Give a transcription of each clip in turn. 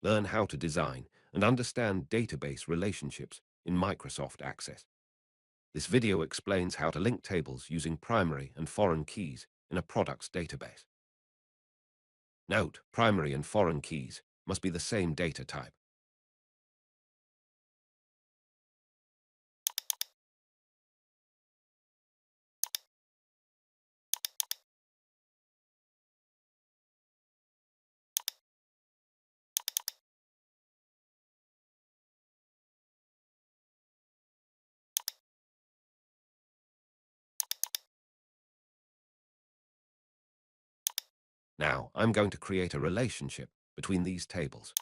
Learn how to design and understand database relationships in Microsoft Access. This video explains how to link tables using primary and foreign keys in a product's database. Note, primary and foreign keys must be the same data type. Now, I'm going to create a relationship between these tables.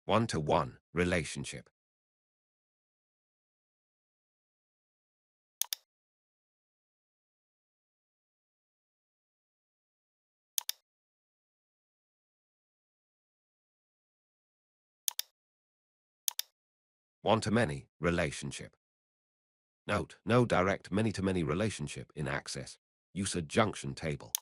One-to-one relationship. One-to-many relationship. Note, no direct many-to-many relationship in Access. Use a junction table.